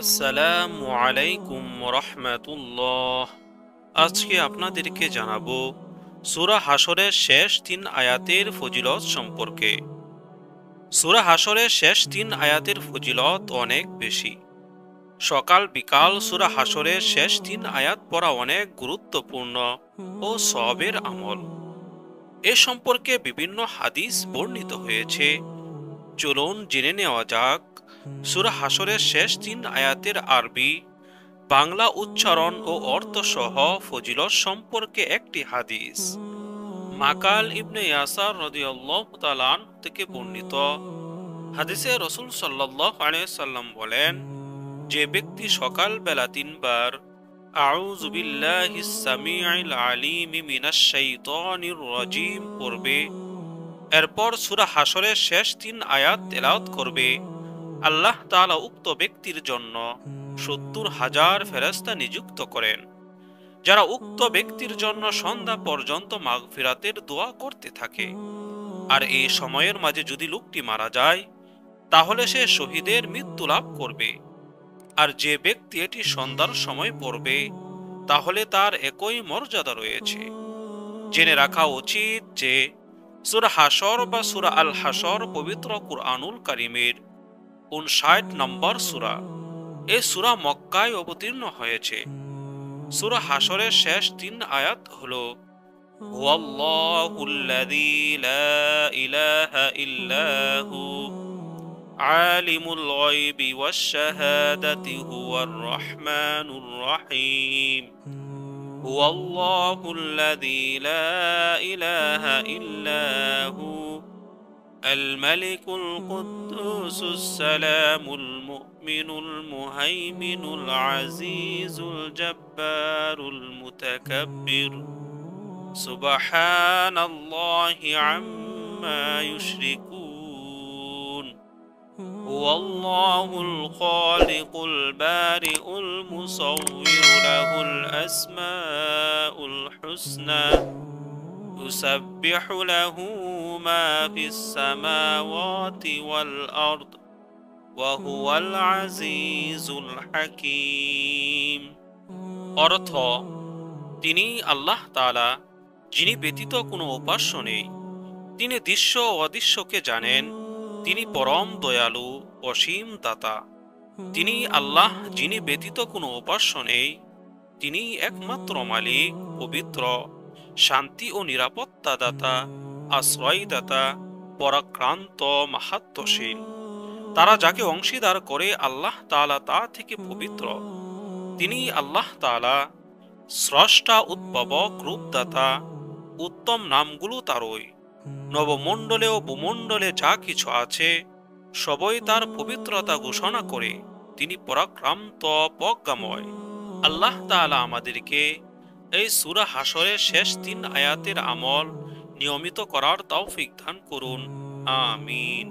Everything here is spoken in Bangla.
আসসালামু আলাইকুম রহমতুল্লাহ। আজকে আপনাদেরকে জানাবো সূরা হাশরের শেষ 3 আয়াতের ফজিলত সম্পর্কে। সূরা হাশরের শেষ 3 আয়াতের ফজিলত অনেক বেশি। সকাল বিকাল সূরা হাশরের শেষ 3 আয়াত পড়া অনেক গুরুত্বপূর্ণ ও সওয়াবের আমল। এ সম্পর্কে বিভিন্ন হাদিস বর্ণিত হয়েছে। চলুন জেনে নেওয়া যাক সূরা হাশরের শেষ 3 আয়াতের আরবি, বাংলা উচ্চারণ ও অর্থ সহ ফজিলত সম্পর্কে একটি হাদিস। মাকাল ইবনে ইয়াসার রাদিয়াল্লাহু তাআলা আনহু থেকে বর্ণিত হাদিসে রাসূল সাল্লাল্লাহু আলাইহি সাল্লাম বলেন, যে ব্যক্তি সকাল বেলা 3 বার আউযু বিল্লাহিস সামিউল আলিম মিনাশ শাইতানির রাজিম পড়বে, এরপর সূরা হাশরের শেষ 3 আয়াত তেলাওয়াত করবে, আল্লাহ তাআলা উক্ত ব্যক্তির জন্য 70,000 ফেরেশতা নিযুক্ত করেন, যারা উক্ত ব্যক্তির জন্য সন্ধ্যা পর্যন্ত মাগফিরাতের দোয়া করতে থাকে। আর এই সময়ের মাঝে যদি লোকটি মারা যায়, তাহলে সে শহীদের মৃত্যু লাভ করবে। আর যে ব্যক্তি এটি সন্ধ্যার সময় পড়বে, তাহলে তার একই মর্যাদা রয়েছে। জেনে রাখা উচিত যে সূরা হাশর বা সূরা আল হাশর পবিত্র কুরআনুল কারীমের 59 নম্বর সূরা। এই সূরা মক্কায় অবতীর্ণ হয়েছে। সূরা হাশরের শেষ 3 আয়াত হলো হুয়াল্লাহুল্লাযী লা ইলাহা ইল্লাহু আলিমুল গায়বি ওয়াশ শাহাদাতি হুয়ার রাহমানুর রহিম। হুয়াল্লাহুল্লাযী লা ইলাহা ইল্লাহু الملك القدوس السلام المؤمن المهيمن العزيز الجبار المتكبر سبحان الله عما يشركون هو الله الخالق البارئ المصور له الأسماء الحسنى يسبح له ما في السماوات والأرض وهو العزيز الحكيم। অর্থ, তিনি আল্লাহ তাআলা, যিনি ব্যতীত কোনো উপাস্য নেই। তিনি দৃশ্য ও অদৃশ্যকে জানেন। তিনি পরম দয়ালু, অসীম দাতা। তিনি আল্লাহ, যিনি ব্যতীত কোনো উপাস্য নেই। তিনি একমাত্র মালিক, পবিত্র, শান্তি ও নিরাপত্তা দাতা, আশ্রয়দাতা, পরাক্রান্ত, মাহাত্ম্যশীল। তারা যাকে অংশীদার করে আল্লাহ তাআলা তা থেকে পবিত্র। তিনি আল্লাহ তাআলা, স্রষ্টা, উদ্ভাবক, রূপদাতা। উত্তম নামগুলো তারই। নবমণ্ডলে ও ভূমণ্ডলে যা কিছু আছে, সবই তার পবিত্রতা ঘোষণা করে। তিনি পরাক্রান্ত, প্রজ্ঞাময়। আল্লাহ তাআলা আমাদেরকে এই সূরা হাশরের শেষ 3 আয়াতের আমল নিয়মিত করার তৌফিক দান করুন। আমিন।